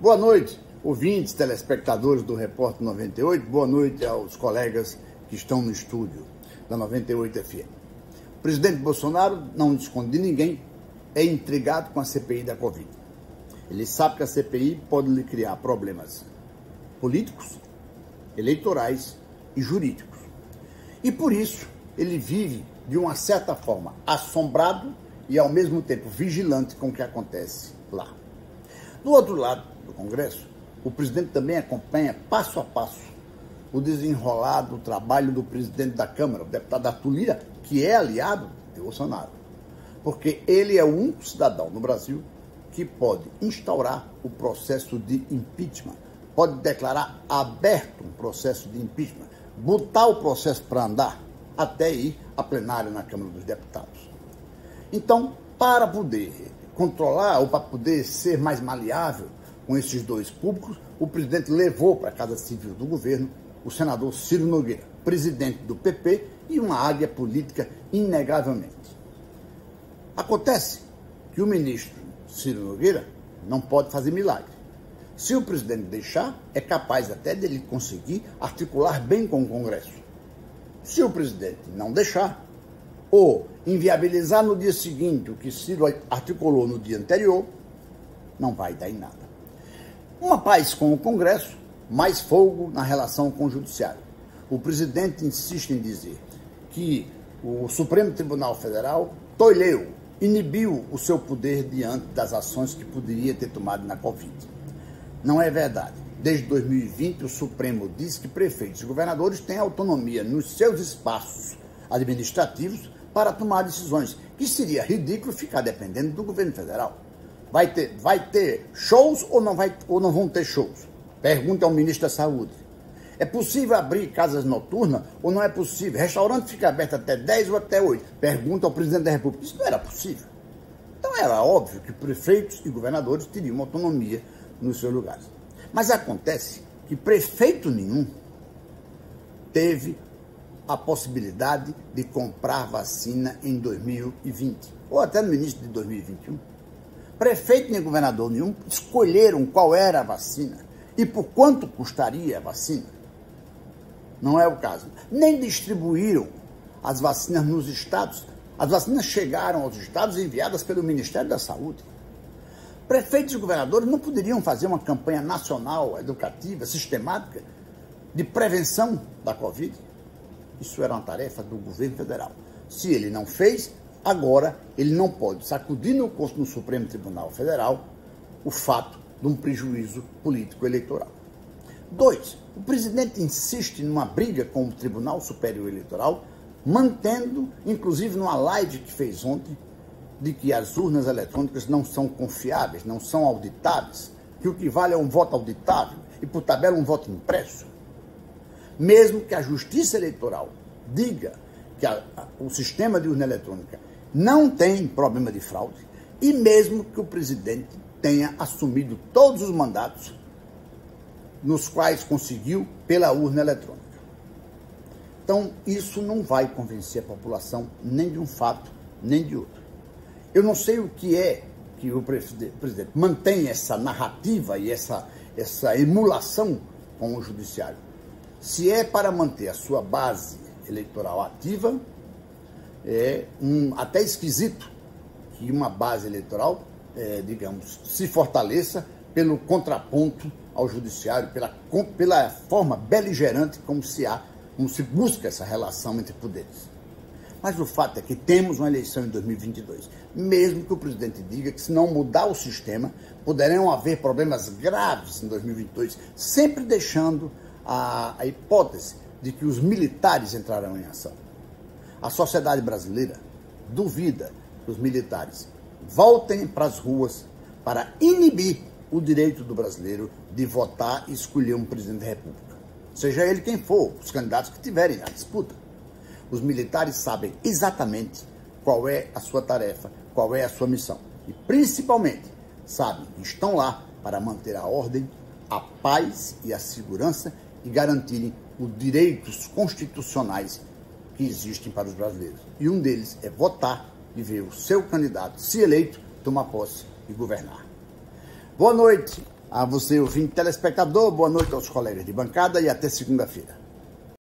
Boa noite, ouvintes, telespectadores do Repórter 98. Boa noite aos colegas que estão no estúdio da 98 FM. O presidente Bolsonaro, não esconde de ninguém, é intrigado com a CPI da Covid. Ele sabe que a CPI pode lhe criar problemas políticos, eleitorais e jurídicos. E por isso ele vive, de uma certa forma, assombrado e ao mesmo tempo vigilante com o que acontece lá. Do outro lado do Congresso, o presidente também acompanha passo a passo o desenrolar do trabalho do presidente da Câmara, o deputado Arthur Lira, que é aliado de Bolsonaro. Porque ele é o único cidadão no Brasil que pode instaurar o processo de impeachment, pode declarar aberto um processo de impeachment, botar o processo para andar até ir a plenário na Câmara dos Deputados. Então, para poder controlar ou para poder ser mais maleável com esses dois públicos, o presidente levou para a Casa Civil do governo o senador Ciro Nogueira, presidente do PP e uma águia política inegavelmente. Acontece que o ministro Ciro Nogueira não pode fazer milagre. Se o presidente deixar, é capaz até dele conseguir articular bem com o Congresso. Se o presidente não deixar, ou inviabilizar no dia seguinte o que Ciro articulou no dia anterior, não vai dar em nada. Uma paz com o Congresso, mais fogo na relação com o Judiciário. O presidente insiste em dizer que o Supremo Tribunal Federal tolheu, inibiu o seu poder diante das ações que poderia ter tomado na Covid. Não é verdade. Desde 2020, o Supremo diz que prefeitos e governadores têm autonomia nos seus espaços administrativos para tomar decisões, que seria ridículo ficar dependendo do governo federal. Vai ter shows ou não vão ter shows? Pergunta ao ministro da Saúde. É possível abrir casas noturnas ou não é possível? Restaurante fica aberto até 10 ou até 8? Pergunta ao presidente da República. Isso não era possível. Então era óbvio que prefeitos e governadores teriam autonomia nos seus lugares. Mas acontece que prefeito nenhum teve a possibilidade de comprar vacina em 2020, ou até no início de 2021. Prefeito nem governador nenhum escolheram qual era a vacina e por quanto custaria a vacina. Não é o caso. Nem distribuíram as vacinas nos estados. As vacinas chegaram aos estados enviadas pelo Ministério da Saúde. Prefeitos e governadores não poderiam fazer uma campanha nacional, educativa, sistemática, de prevenção da Covid. Isso era uma tarefa do governo federal. Se ele não fez, agora ele não pode sacudir no Supremo Tribunal Federal o fato de um prejuízo político-eleitoral. 2. O presidente insiste numa briga com o Tribunal Superior Eleitoral, mantendo, inclusive numa live que fez ontem, de que as urnas eletrônicas não são confiáveis, não são auditáveis, que o que vale é um voto auditável e, por tabela, um voto impresso. Mesmo que a Justiça Eleitoral diga que o sistema de urna eletrônica não tem problema de fraude, e mesmo que o presidente tenha assumido todos os mandatos nos quais conseguiu pela urna eletrônica. Então, isso não vai convencer a população nem de um fato, nem de outro. Eu não sei o que é que o presidente mantém essa narrativa e essa emulação com o judiciário. Se é para manter a sua base eleitoral ativa, é até esquisito que uma base eleitoral, digamos, se fortaleça pelo contraponto ao judiciário, pela forma beligerante como se busca essa relação entre poderes. Mas o fato é que temos uma eleição em 2022. Mesmo que o presidente diga que se não mudar o sistema, poderão haver problemas graves em 2022, sempre deixando a hipótese de que os militares entrarão em ação. A sociedade brasileira duvida que os militares voltem para as ruas para inibir o direito do brasileiro de votar e escolher um presidente da República. Seja ele quem for, os candidatos que tiverem a disputa. Os militares sabem exatamente qual é a sua tarefa, qual é a sua missão. E, principalmente, sabem que estão lá para manter a ordem, a paz e a segurança e garantirem os direitos constitucionais que existem para os brasileiros. E um deles é votar e ver o seu candidato, se eleito, tomar posse e governar. Boa noite A você, ouvinte telespectador, boa noite aos colegas de bancada e até segunda-feira.